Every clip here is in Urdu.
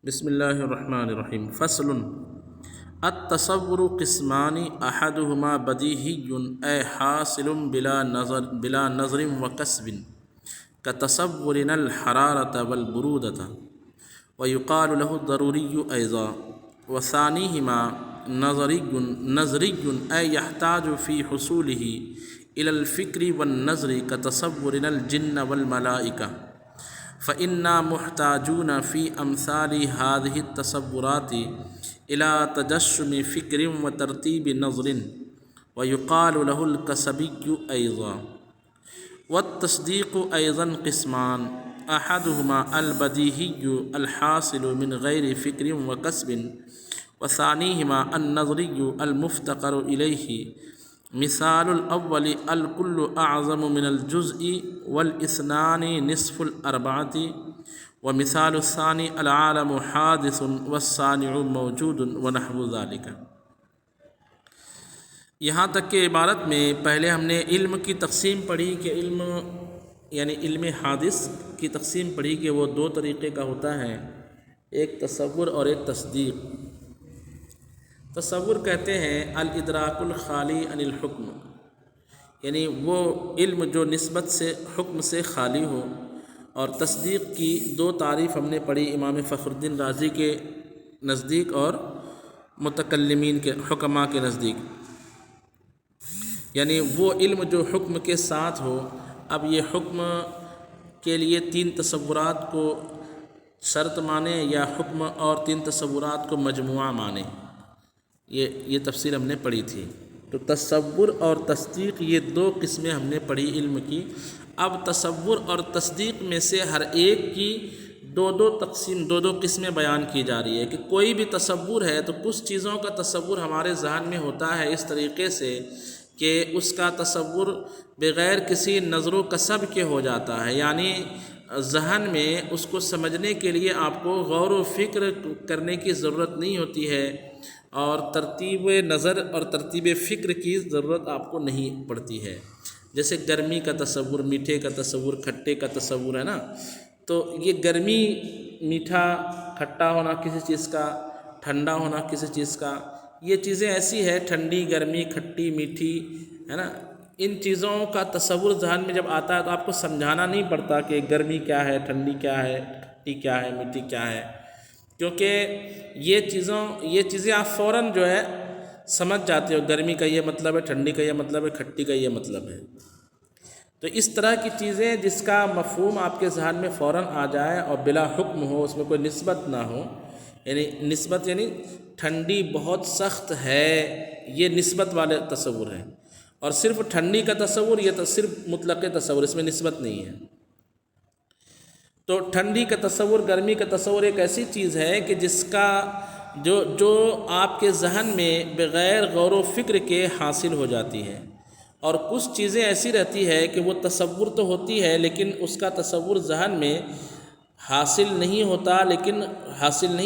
بسم اللہ الرحمن الرحیم فصل التصور قسمان احدهما بدیہی اے حاصل بلا نظر وکسب كتصورنا الحرارة والبرودة ويقال له الضروری ایضا وثانیہما نظری اے يحتاج في حصوله إلى الفکر والنظر كتصورنا الجن والملائکہ فإنا محتاجون في أمثال هذه التصورات إلى تجسم فكر وترتيب نظر ويقال له الكسبي أيضا. والتصديق أيضا قسمان أحدهما البديهي الحاصل من غير فكر وكسب وثانيهما النظري المفتقر إليه. مثال الأول الكل أعظم من الجزء والاثنان نصف الأربعة ومثال الثاني العالم حادث والصانع موجود ونحو ذلك. یہاں تک کہ عبارت میں پہلے ہم نے علم کی تقسیم پڑھی کہ علم یعنی علم حادث کی تقسیم پڑھی کہ وہ دو طریقے کا ہوتا ہے، ایک تصور اور ایک تصدیق. تصور کہتے ہیں الادراک الخالی عن الحکم، یعنی وہ علم جو نسبت سے حکم سے خالی ہو. اور تصدیق کی دو تعریف ہم نے پڑھی امام فخر الدین رازی کے نزدیک اور متکلمین کے حکماء کے نزدیک، یعنی وہ علم جو حکم کے ساتھ ہو. اب یہ حکم کے لیے تین تصورات کو شرط مانے یا حکم اور تین تصورات کو مجموعہ مانے، یہ تفصیل ہم نے پڑھی تھی. تو تصور اور تصدیق یہ دو قسمیں ہم نے پڑھی علم کی. اب تصور اور تصدیق میں سے ہر ایک کی دو قسمیں بیان کی جا رہی ہے کہ کوئی بھی تصور ہے تو کچھ چیزوں کا تصور ہمارے ذہن میں ہوتا ہے اس طریقے سے کہ اس کا تصور بغیر کسی نظر و کسب کے ہو جاتا ہے، یعنی ذہن میں اس کو سمجھنے کے لیے آپ کو غور و فکر کرنے کی ضرورت نہیں ہوتی ہے اور ترتیب نظر اور ترتیب فکر کی ضرورت آپ کو نہیں پڑتی ہے. جیسے گرمی کا تصور، میٹھے کا تصور، کھٹے کا تصور ہے نا. تو یہ گرمی، میٹھا، کھٹا ہونا کسی چیز کا، ٹھنڈا ہونا کسی چیز کا، یہ چیزیں ایسی ہے، ٹھنڈی، گرمی، کھٹی، میٹھی ہے نا. ان چیزوں کا تصور ذہن میں جب آتا ہے تو آپ کو سمجھانا نہیں پڑتا کہ گرمی کیا ہے، ٹھنڈی کیا ہے، کھٹی کیا ہے، میٹھی کیا ہے، کیونکہ یہ چیزیں آپ فوراً جو ہے سمجھ جاتے ہو. گرمی کا یہ مطلب ہے، ٹھنڈی کا یہ مطلب ہے، کھٹی کا یہ مطلب ہے. تو اس طرح کی چیزیں جس کا مفہوم آپ کے ذہن میں فوراً آ جائے اور بلا حکم ہو، اس میں کوئی نسبت نہ ہو، یعنی نسبت یعنی ٹھنڈی بہت سخت ہے، یہ نسبت والے تصور ہیں. اور صرف ٹھنڈی کا تصور یہ تو صرف مطلق تصور، اس میں نسبت نہیں ہے. تو ٹھنڈی کا تصور، گرمی کا تصور ایک ایسی چیز ہے کہ جس کا جو آپ کے ذہن میں بغیر غور و فکر کے حاصل ہو جاتی ہے. اور کچھ چیزیں ایسی رہتی ہے کہ وہ تصور تو ہوتی ہے لیکن اس کا تصور ذہن میں حاصل نہیں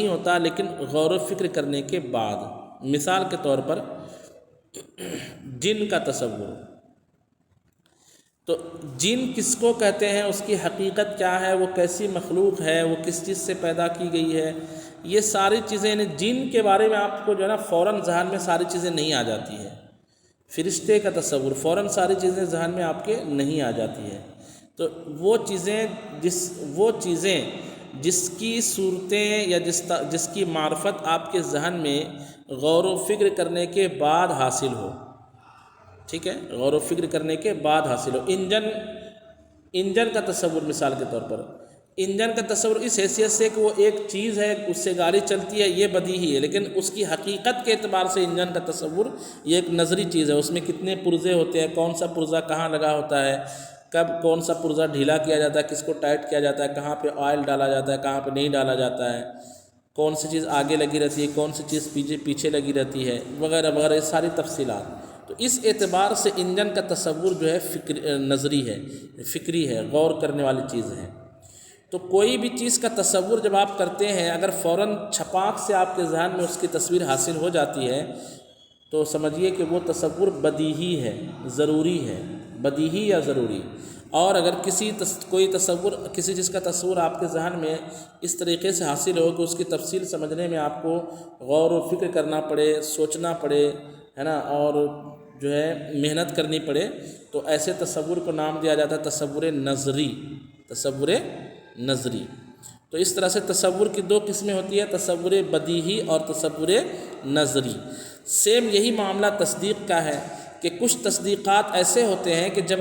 ہوتا لیکن غور و فکر کرنے کے بعد. مثال کے طور پر جن کا تصور. تو جن کس کو کہتے ہیں، اس کی حقیقت کیا ہے، وہ کیسی مخلوق ہے، وہ کس چیز سے پیدا کی گئی ہے، یہ ساری چیزیں، یعنی جن کے بارے میں آپ کو جو ہے نا فوراً ذہن میں ساری چیزیں نہیں آ جاتی ہے. فرشتے کا تصور فوراً ساری چیزیں ذہن میں آپ کے نہیں آ جاتی ہے. تو وہ چیزیں جس کی صورتیں یا جس کی معرفت آپ کے ذہن میں غور و فکر کرنے کے بعد حاصل ہو، ٹھیک ہے، غور و فکر کرنے کے بعد حاصل ہو. انجن کا تصور، مثال کے طور پر انجن کا تصور اس حیثیت سے کہ وہ ایک چیز ہے، اس سے گاڑی چلتی ہے، یہ بدیہی ہے، لیکن اس کی حقیقت کے اعتبار سے انجن کا تصور یہ ایک نظری چیز ہے. اس میں کتنے پرزے ہوتے ہیں، کون سا پرزہ کہاں لگا ہوتا ہے، کب کون سا پرزہ ڈھیلا کیا جاتا ہے، کس کو ٹائٹ کیا جاتا ہے، کہاں پہ آئل ڈالا جاتا ہے، کہاں پہ نہیں ڈالا جاتا ہے، کون سی چیز آگے لگی رہتی ہے، کون سی چیز پیچھے لگی رہتی ہے، وغیرہ وغیرہ، یہ ساری تفصیلات. تو اس اعتبار سے انجن کا تصور جو ہے نظری ہے، فکری ہے، غور کرنے والی چیز ہے. تو کوئی بھی چیز کا تصور جب آپ کرتے ہیں، اگر فوراً چھپاک سے آپ کے ذہن میں اس کی تصویر حاصل ہو جاتی ہے تو سمجھیے کہ وہ تصور بدیہی ہے، ضروری ہے، بدیہی یا ضروری. اور اگر کوئی تصور کسی چیز کا تصور آپ کے ذہن میں اس طریقے سے حاصل ہو کہ اس کی تفصیل سمجھنے میں آپ کو غور و فکر کرنا پڑے، سوچنا پڑے، ہے نا، اور جو ہے محنت کرنی پڑے، تو ایسے تصور کو نام دیا جاتا ہے تصور نظری، تصور نظری۔ تو اس طرح سے تصور کی دو قسمیں ہوتی ہیں، تصور بدیہی اور تصور نظری۔ سیم یہی معاملہ تصدیق کا ہے کہ کچھ تصدیقات ایسے ہوتے ہیں کہ جب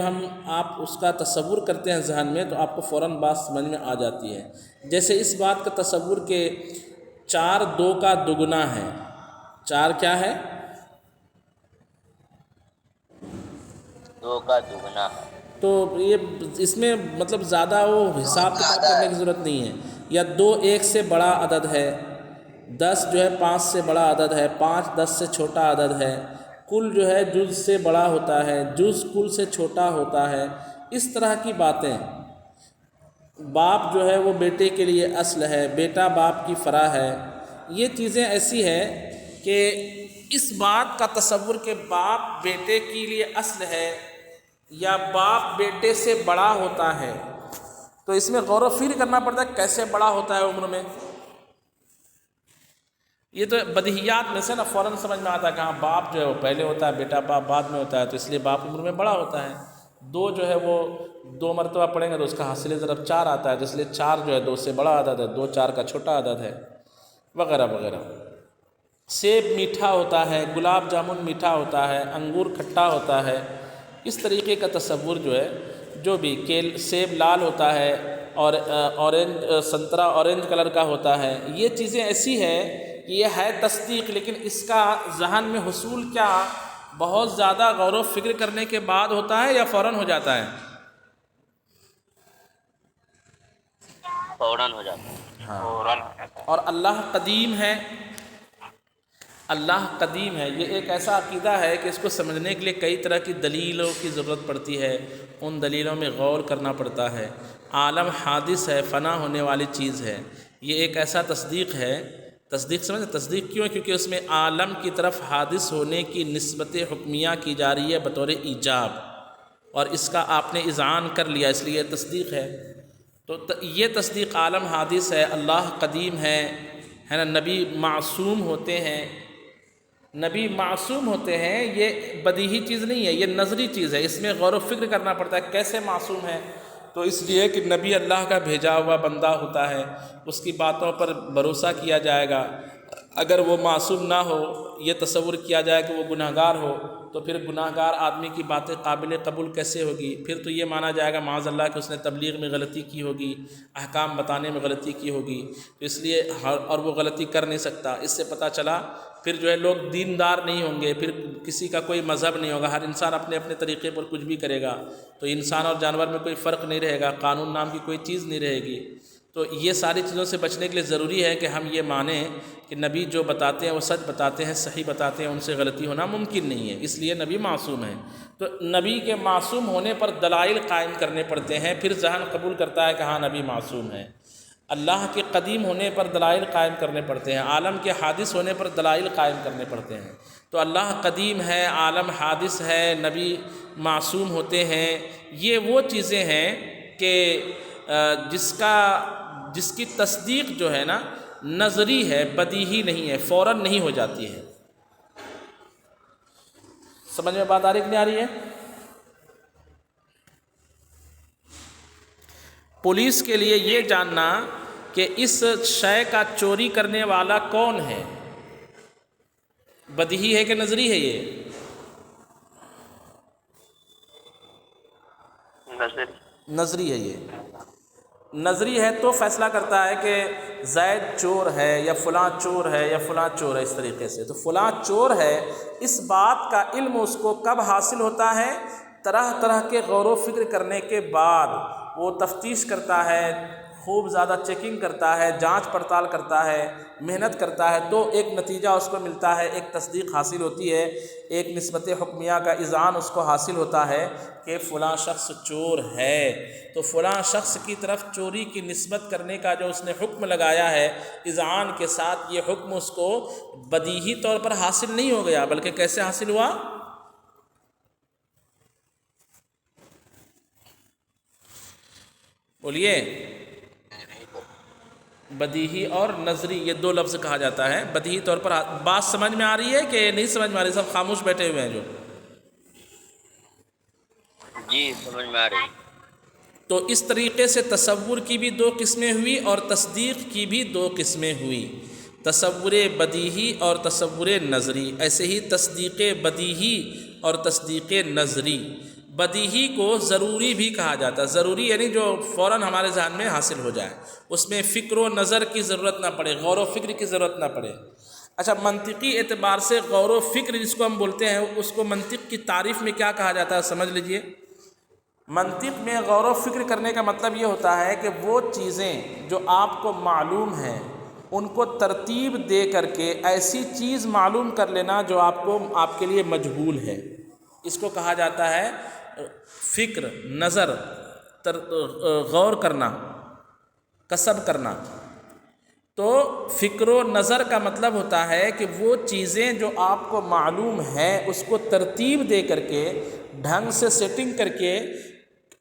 آپ اس کا تصور کرتے ہیں ذہن میں تو آپ کو فوراً بات سمجھ میں آ جاتی ہے۔ جیسے اس بات کا تصور کہ 4 2 کا دگنا ہے۔ 4 کیا ہے؟ 2 کا دگنا ہے۔ تو یہ اس میں مطلب زیادہ وہ حساب کتاب کرنے کی ضرورت نہیں ہے۔ یا 2 1 سے بڑا عدد ہے، 10 جو ہے 5 سے بڑا عدد ہے، 5 10 سے چھوٹا عدد ہے، کل جو ہے جز سے بڑا ہوتا ہے، جز کل سے چھوٹا ہوتا ہے، اس طرح کی باتیں۔ باپ جو ہے وہ بیٹے کے لیے اصل ہے، بیٹا باپ کی فرع ہے، یہ چیزیں ایسی ہیں کہ اس بات کا تصور کہ باپ بیٹے کے لیے اصل ہے یا باپ بیٹے سے بڑا ہوتا ہے، تو اس میں غور و فکر کرنا پڑتا ہے کیسے بڑا ہوتا ہے عمر میں۔ یہ تو بدیہیات میں سے نا فوراً سمجھ میں آتا ہے کہ ہاں باپ جو ہے وہ پہلے ہوتا ہے، بیٹا باپ بعد میں ہوتا ہے، تو اس لیے باپ عمر میں بڑا ہوتا ہے۔ 2 جو ہے وہ 2 مرتبہ پڑھیں گے تو اس کا حاصل ضرب 4 آتا ہے، تو اس لیے 4 جو ہے 2 سے بڑا عدد ہے، 2 4 کا چھوٹا عدد ہے، وغیرہ وغیرہ۔ سیب میٹھا ہوتا ہے، گلاب جامن میٹھا ہوتا ہے، انگور کھٹا ہوتا ہے، اس طریقے کا تصور جو ہے، جو بھی سیب لال ہوتا ہے اور سنترا اورنج کلر کا ہوتا ہے، یہ چیزیں ایسی ہیں کہ یہ ہے تصدیق، لیکن اس کا ذہن میں حصول کیا بہت زیادہ غور و فکر کرنے کے بعد ہوتا ہے یا فوراً ہو جاتا ہے؟ فوراً ہو جاتا ہے۔ ہاں۔ اور اللہ قدیم ہے، اللہ قدیم ہے، یہ ایک ایسا عقیدہ ہے کہ اس کو سمجھنے کے لیے کئی طرح کی دلیلوں کی ضرورت پڑتی ہے، ان دلیلوں میں غور کرنا پڑتا ہے۔ عالم حادث ہے، فنا ہونے والی چیز ہے، یہ ایک ایسا تصدیق ہے۔ تصدیق سمجھ، تصدیق کیوں ہے؟ کیونکہ اس میں عالم کی طرف حادث ہونے کی نسبت حکمیہ کی جا رہی ہے بطور ایجاب، اور اس کا آپ نے اذعان کر لیا، اس لیے یہ تصدیق ہے۔ تو یہ تصدیق عالم حادث ہے، اللہ قدیم ہے نا، نبی معصوم ہوتے ہیں، نبی معصوم ہوتے ہیں، یہ بدیہی چیز نہیں ہے، یہ نظری چیز ہے، اس میں غور و فکر کرنا پڑتا ہے کیسے معصوم ہے۔ تو اس لیے کہ نبی اللہ کا بھیجا ہوا بندہ ہوتا ہے، اس کی باتوں پر بھروسہ کیا جائے گا۔ اگر وہ معصوم نہ ہو، یہ تصور کیا جائے کہ وہ گناہ گار ہو، تو پھر گناہ گار آدمی کی باتیں قابل قبول کیسے ہوگی؟ پھر تو یہ مانا جائے گا معاذ اللہ کہ اس نے تبلیغ میں غلطی کی ہوگی، احکام بتانے میں غلطی کی ہوگی، تو اس لیے اور وہ غلطی کر نہیں سکتا۔ اس سے پتہ چلا پھر جو ہے لوگ دیندار نہیں ہوں گے، پھر کسی کا کوئی مذہب نہیں ہوگا، ہر انسان اپنے اپنے طریقے پر کچھ بھی کرے گا، تو انسان اور جانور میں کوئی فرق نہیں رہے گا، قانون نام کی کوئی چیز نہیں رہے گی۔ تو یہ ساری چیزوں سے بچنے کے لیے ضروری ہے کہ ہم یہ مانیں کہ نبی جو بتاتے ہیں وہ سچ بتاتے ہیں، صحیح بتاتے ہیں، ان سے غلطی ہونا ممکن نہیں ہے، اس لیے نبی معصوم ہے۔ تو نبی کے معصوم ہونے پر دلائل قائم کرنے پڑتے ہیں، پھر ذہن قبول کرتا ہے کہ ہاں نبی معصوم ہے۔ اللہ کے قدیم ہونے پر دلائل قائم کرنے پڑتے ہیں، عالم کے حادث ہونے پر دلائل قائم کرنے پڑتے ہیں۔ تو اللہ قدیم ہے، عالم حادث ہے، نبی معصوم ہوتے ہیں، یہ وہ چیزیں ہیں کہ جس کی تصدیق جو ہے نا نظری ہے، بدیہی نہیں ہے، فوراً نہیں ہو جاتی ہے۔ سمجھ میں بات آ رہی کہ نہیں آ رہی ہے؟ پولیس کے لیے یہ جاننا کہ اس شے کا چوری کرنے والا کون ہے، بدیہی ہے کہ نظری ہے؟ یہ نظری ہے، یہ نظری ہے تو فیصلہ کرتا ہے کہ زید چور ہے یا فلاں چور ہے یا فلاں چور ہے، اس طریقے سے۔ تو فلاں چور ہے، اس بات کا علم اس کو کب حاصل ہوتا ہے؟ طرح طرح کے غور و فکر کرنے کے بعد وہ تفتیش کرتا ہے، خوب زیادہ چیکنگ کرتا ہے، جانچ پڑتال کرتا ہے، محنت کرتا ہے، تو ایک نتیجہ اس کو ملتا ہے، ایک تصدیق حاصل ہوتی ہے، ایک نسبت حکمیہ کا اذعان اس کو حاصل ہوتا ہے کہ فلاں شخص چور ہے۔ تو فلاں شخص کی طرف چوری کی نسبت کرنے کا جو اس نے حکم لگایا ہے اذعان کے ساتھ، یہ حکم اس کو بدیہی طور پر حاصل نہیں ہو گیا، بلکہ کیسے حاصل ہوا؟ بولیے، بدیہی اور نظری یہ دو لفظ کہا جاتا ہے۔ بدیہی طور پر بات سمجھ میں آ رہی ہے کہ نہیں سمجھ میں آ رہی؟ سب خاموش بیٹھے ہوئے ہیں جو۔ جی سمجھ میں آ رہی۔ تو اس طریقے سے تصور کی بھی دو قسمیں ہوئی اور تصدیق کی بھی دو قسمیں ہوئی، تصور بدیہی اور تصور نظری۔ ایسے ہی تصدیق بدیہی اور تصدیق نظری، بدیہی کو ضروری بھی کہا جاتا ہے۔ ضروری یعنی جو فوراً ہمارے ذہن میں حاصل ہو جائے، اس میں فکر و نظر کی ضرورت نہ پڑے، غور و فکر کی ضرورت نہ پڑے۔ اچھا، منطقی اعتبار سے غور و فکر جس کو ہم بولتے ہیں، اس کو منطق کی تعریف میں کیا کہا جاتا ہے سمجھ لیجئے۔ منطق میں غور و فکر کرنے کا مطلب یہ ہوتا ہے کہ وہ چیزیں جو آپ کو معلوم ہیں ان کو ترتیب دے کر کے ایسی چیز معلوم کر لینا جو آپ کے لیے مجہول ہے، اس کو کہا جاتا ہے فکر، نظر، غور کرنا، کسب کرنا۔ تو فکر و نظر کا مطلب ہوتا ہے کہ وہ چیزیں جو آپ کو معلوم ہیں اس کو ترتیب دے کر کے، ڈھنگ سے سیٹنگ کر کے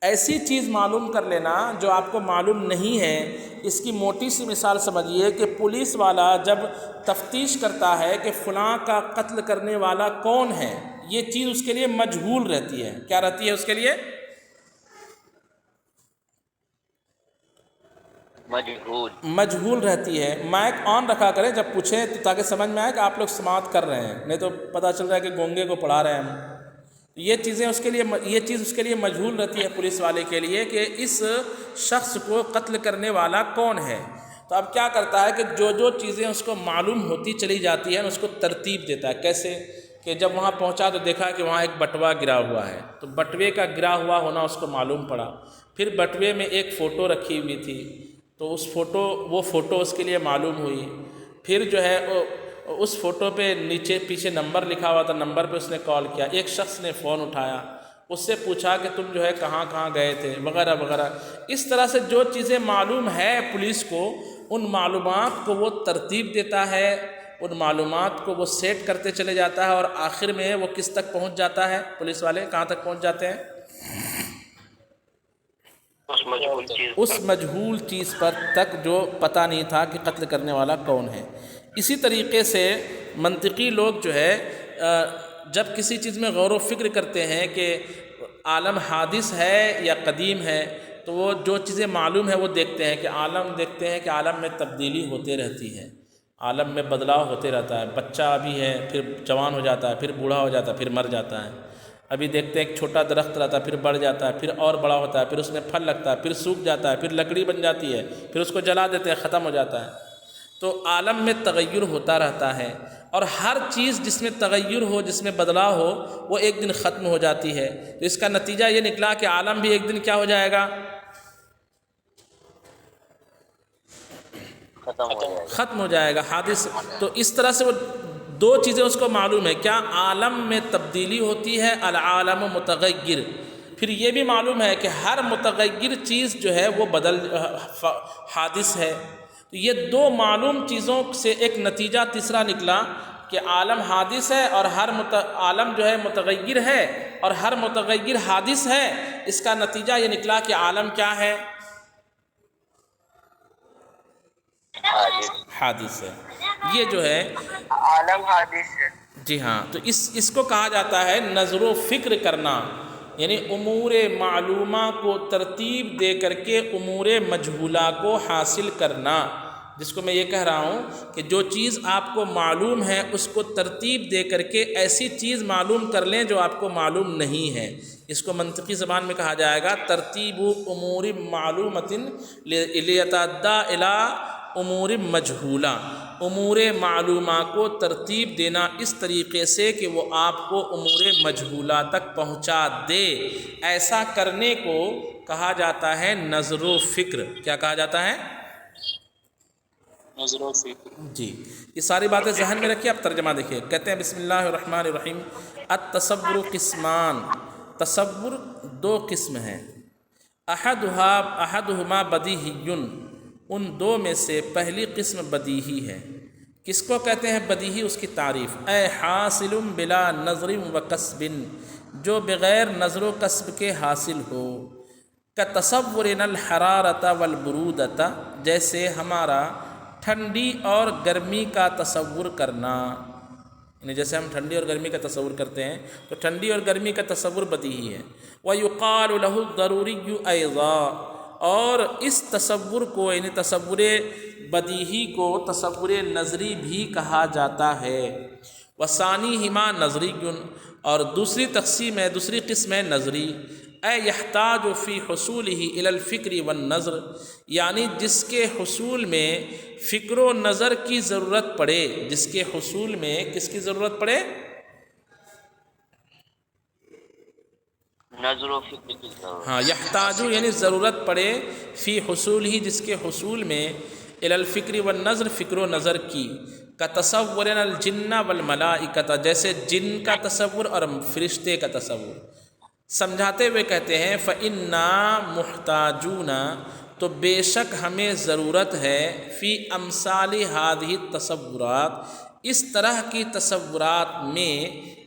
ایسی چیز معلوم کر لینا جو آپ کو معلوم نہیں ہے۔ اس کی موٹی سی مثال سمجھیے کہ پولیس والا جب تفتیش کرتا ہے کہ فلاں کا قتل کرنے والا کون ہے، یہ چیز اس کے لیے مجہول رہتی ہے۔ کیا رہتی ہے اس کے لیے؟ مجہول رہتی ہے۔ مائک آن رکھا کریں جب پوچھیں تو تاکہ سمجھ میں آئے کہ آپ لوگ سماعت کر رہے ہیں، نہیں تو پتہ چل رہا ہے کہ گونگے کو پڑھا رہے ہیں ہم۔ یہ چیز اس کے لیے مجہول رہتی ہے پولیس والے کے لیے کہ اس شخص کو قتل کرنے والا کون ہے۔ تو اب کیا کرتا ہے کہ جو چیزیں اس کو معلوم ہوتی چلی جاتی ہیں اس کو ترتیب دیتا ہے۔ کیسے کہ جب وہاں پہنچا تو دیکھا کہ وہاں ایک بٹوا گرا ہوا ہے، تو بٹوے کا گرا ہوا ہونا اس کو معلوم پڑا۔ پھر بٹوے میں ایک فوٹو رکھی ہوئی تھی، تو وہ فوٹو اس کے لیے معلوم ہوئی۔ پھر جو ہے اس فوٹو پہ نیچے پیچھے نمبر لکھا ہوا تھا، نمبر پہ اس نے کال کیا، ایک شخص نے فون اٹھایا، اس سے پوچھا کہ تم جو ہے کہاں کہاں گئے تھے وغیرہ وغیرہ۔ اس طرح سے جو چیزیں معلوم ہے پولیس کو، ان معلومات کو وہ ترتیب دیتا ہے، ان معلومات کو وہ سیٹ کرتے چلے جاتا ہے، اور آخر میں وہ کس تک پہنچ جاتا ہے؟ پولیس والے کہاں تک پہنچ جاتے ہیں؟ اس مجہول چیز پر تک جو پتہ نہیں تھا کہ قتل کرنے والا کون ہے۔ اسی طریقے سے منطقی لوگ جو ہے جب کسی چیز میں غور و فکر کرتے ہیں کہ عالم حادث ہے یا قدیم ہے، تو وہ جو چیزیں معلوم ہیں وہ دیکھتے ہیں کہ عالم میں تبدیلی ہوتے رہتی ہے، عالم میں بدلاؤ ہوتے رہتا ہے۔ بچہ ابھی ہے، پھر جوان ہو جاتا ہے، پھر بوڑھا ہو جاتا ہے، پھر مر جاتا ہے۔ ابھی دیکھتے ہیں ایک چھوٹا درخت رہتا ہے، پھر بڑھ جاتا ہے، پھر اور بڑا ہوتا ہے، پھر اس میں پھل لگتا ہے، پھر سوکھ جاتا ہے، پھر لکڑی بن جاتی ہے، پھر اس کو جلا دیتے ہیں، ختم ہو جاتا ہے۔ تو عالم میں تغیر ہوتا رہتا ہے، اور ہر چیز جس میں تغیر ہو، جس میں بدلاؤ ہو، وہ ایک دن ختم ہو جاتی ہے۔ تو اس کا نتیجہ یہ نکلا کہ عالم بھی ایک دن کیا ہو جائے گا؟ ختم ہو جائے گا، حادث۔ تو اس طرح سے وہ دو چیزیں اس کو معلوم ہے، کیا عالم میں تبدیلی ہوتی ہے، العالم متغیر۔ پھر یہ بھی معلوم ہے کہ ہر متغیر چیز جو ہے وہ حادث ہے۔ تو یہ دو معلوم چیزوں سے ایک نتیجہ تیسرا نکلا کہ عالم حادث ہے اور عالم جو ہے متغیر ہے، اور ہر متغیر حادث ہے۔ اس کا نتیجہ یہ نکلا کہ عالم کیا ہے؟ حادث ہے۔ یہ جو ہے عالم حادث ہے۔ جی ہاں، تو اس کو کہا جاتا ہے نظر و فکر کرنا، یعنی امور معلومہ کو ترتیب دے کر کے امور مجہولہ کو حاصل کرنا، جس کو میں یہ کہہ رہا ہوں کہ جو چیز آپ کو معلوم ہے اس کو ترتیب دے کر کے ایسی چیز معلوم کر لیں جو آپ کو معلوم نہیں ہے۔ اس کو منطقی زبان میں کہا جائے گا ترتیب امور معلومۃ لیتعدی الی امور مجہولہ، امور معلومہ کو ترتیب دینا اس طریقے سے کہ وہ آپ کو امور مجہولہ تک پہنچا دے، ایسا کرنے کو کہا جاتا ہے نظر و فکر۔ کیا کہا جاتا ہے؟ نظر و فکر۔ جی، یہ ساری باتیں ذہن میں رکھیے۔ اب ترجمہ دیکھیے، کہتے ہیں بسم اللہ الرحمن الرحیم، التصور قسمان، تصور دو قسم ہیں، احدہما بدیہی، ان دو میں سے پہلی قسم بدیہی ہے۔ کس کو کہتے ہیں بدیہی؟ اس کی تعریف، اے حاصل بلا نظر و کسب، جو بغیر نظر و کسب کے حاصل ہو۔ کتصورنا الحرارۃ والبرودۃ، جیسے ہمارا ٹھنڈی اور گرمی کا تصور کرنا، یعنی جیسے ہم ٹھنڈی اور گرمی کا تصور کرتے ہیں تو ٹھنڈی اور گرمی کا تصور بدیہی ہے۔ وَيُقَالُ لَهُ الضَّرُورِيُّ أَيْضًا، اور اس تصور کو یعنی تصور بدیہی کو تصور نظری بھی کہا جاتا ہے۔ وَثَانِيهِمَا نَظْرِيٌّ، اور دوسری تقسیم ہے، دوسری قسم ہے نظری۔ يَحْتَاجُ فِي حُصُولِهِ إِلَى الْفِكْرِ وَالنَّظْرِ، یعنی جس کے حصول میں فکر و نظر کی ضرورت پڑے، جس کے حصول میں کس کی ضرورت پڑے؟ نظر و فکر کی ضرورت۔ ہاں، یحتاجو یعنی ضرورت پڑے، فی حصول ہی جس کے حصول میں، الی الفکر والنظر فکر و نظر کی، کتصورنا الجن والملائکۃ، جیسے جن کا تصور اور فرشتے کا تصور۔ سمجھاتے ہوئے کہتے ہیں فَإِنَّا مُحْتَاجُونَ، تو بے شک ہمیں ضرورت ہے، فی امثال ہذہ التصورات، اس طرح کی تصورات میں،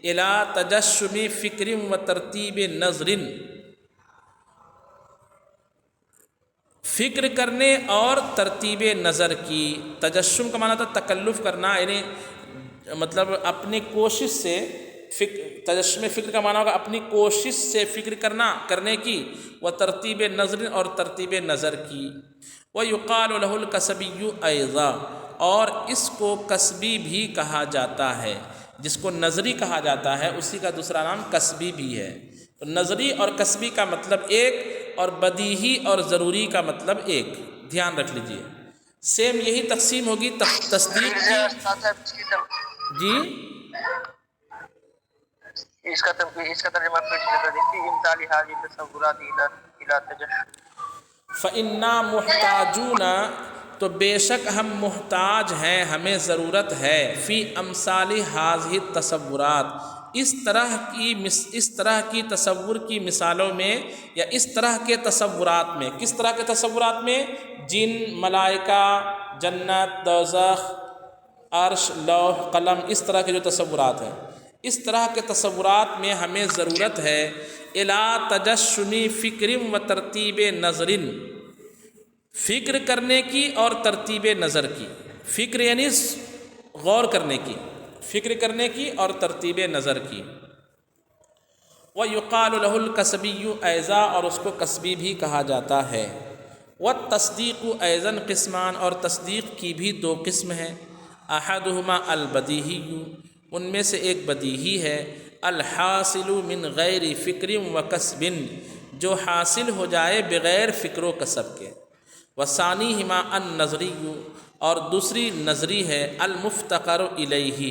الی تجشم فکر و ترتیب نظر، فکر کرنے اور ترتیب نظر کی۔ تجشم کا معنی تھا تکلف کرنا، یعنی مطلب اپنی کوشش سے تجشم فکر کا معنی ہوگا اپنی کوشش سے فکر کرنے کی، و ترتیب نظر اور ترتیب نظر کی۔ وَيُقَالُ لَهُ الْكَسْبِيُّ أَيْضًا، اور اس کو کسبی بھی کہا جاتا ہے، جس کو نظری کہا جاتا ہے اسی کا دوسرا نام کسبی بھی ہے۔ تو نظری اور کسبی کا مطلب ایک، اور بدیہی اور ضروری کا مطلب ایک، دھیان رکھ لیجئے۔ سیم یہی تقسیم ہوگی تصدیق کی۔ جی اس کا ترجمہ پیش کر دیتی امثال هذه التصورات الى تجشم۔ فَإِنَّا مُحْتَاجُونَ، تو بے شک ہم محتاج ہیں، ہمیں ضرورت ہے، فی امثال هذه التصورات، اس طرح کی تصور کی مثالوں میں، یا اس طرح کے تصورات میں۔ کس طرح کے تصورات میں؟ جن، ملائکہ، جنت، دوزخ، عرش، لوح، قلم، اس طرح کے جو تصورات ہیں، اس طرح کے تصورات میں ہمیں ضرورت ہے، الی تجشم فکر و ترتیب نظر، فکر کرنے کی اور ترتیب نظر کی۔ فکر یعنی غور کرنے کی، فکر کرنے کی اور ترتیب نظر کی۔ وَيُقَالُ لَهُ الْكَسْبِيُّ أَيْضًا، اور اس کو کسبی بھی کہا جاتا ہے۔ وَالتَّصْدِيقُ أَيْضًا قسمان، اور تصدیق کی بھی دو قسم ہیں۔ أَحَدُهُمَا الْبَدِيهِيُّ، ان میں سے ایک بدیہی ہے، الحاصل من غیر فکر و کسب، جو حاصل ہو جائے بغیر فکر و کسب کے۔ وثانیہما النظری، اور دوسری نظری ہے، المفتقر الیہ،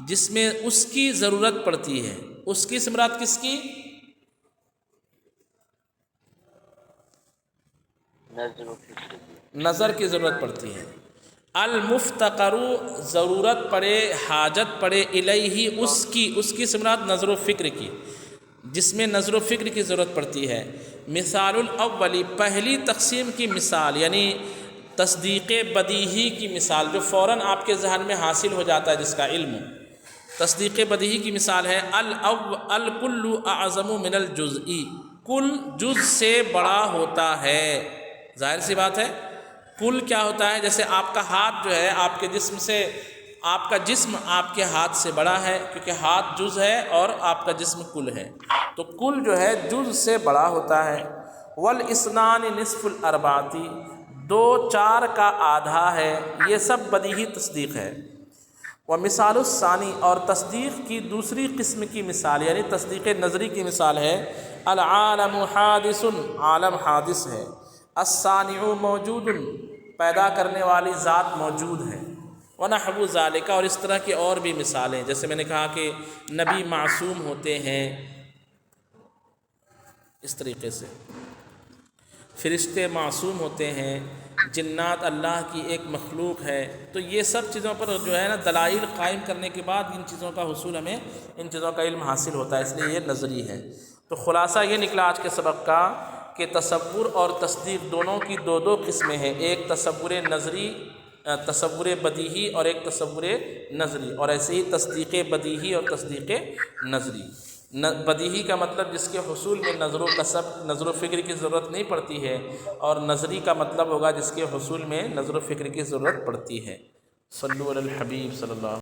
جس میں اس کی ضرورت پڑتی ہے۔ اس کی مراد کس کی؟ نظر کی ضرورت پڑتی ہے۔ المفتقر، ضرورت پڑے، حاجت پڑے، الیہ، اس کی مراد نظر و فکر کی، جس میں نظر و فکر کی ضرورت پڑتی ہے۔ مثال الاولی، پہلی تقسیم کی مثال، یعنی تصدیق بدیہی کی مثال، جو فوراً آپ کے ذہن میں حاصل ہو جاتا ہے جس کا علم۔ تصدیق بدیہی کی مثال ہے الکل اعظم من الجزء، کل جز سے بڑا ہوتا ہے۔ ظاہر سی بات ہے، کل کیا ہوتا ہے؟ جیسے آپ کا ہاتھ جو ہے آپ کے جسم سے، آپ کا جسم آپ کے ہاتھ سے بڑا ہے، کیونکہ ہاتھ جز ہے اور آپ کا جسم کل ہے، تو کل جو ہے جز سے بڑا ہوتا ہے۔ والاثنان نصف الاربعۃ، دو چار کا آدھا ہے، یہ سب بدیہی تصدیق ہے۔ ومثال الثانی، اور تصدیق کی دوسری قسم کی مثال، یعنی تصدیق نظری کی مثال ہے، العالم حادث، عالم حادث ہے، الصانع موجود، پیدا کرنے والی ذات موجود ہے، ونحو ذالک، اور اس طرح کی اور بھی مثالیں، جیسے میں نے کہا کہ نبی معصوم ہوتے ہیں، اس طریقے سے فرشتے معصوم ہوتے ہیں، جنات اللہ کی ایک مخلوق ہے۔ تو یہ سب چیزوں پر جو ہے نا دلائل قائم کرنے کے بعد ان چیزوں کا حصول، ہمیں ان چیزوں کا علم حاصل ہوتا ہے، اس لیے یہ نظری ہے۔ تو خلاصہ یہ نکلا آج کے سبق کا کہ تصور اور تصدیق دونوں کی دو قسمیں ہیں، ایک تصور نظری، تصور بدیہی، اور ایک تصور نظری، اور ایسے ہی تصدیق بدیہی اور تصدیق نظری۔ بدیہی کا مطلب جس کے حصول میں نظر و فکر کی ضرورت نہیں پڑتی ہے، اور نظری کا مطلب ہوگا جس کے حصول میں نظر و فکر کی ضرورت پڑتی ہے۔ صلو علی الحبیب صلی اللہ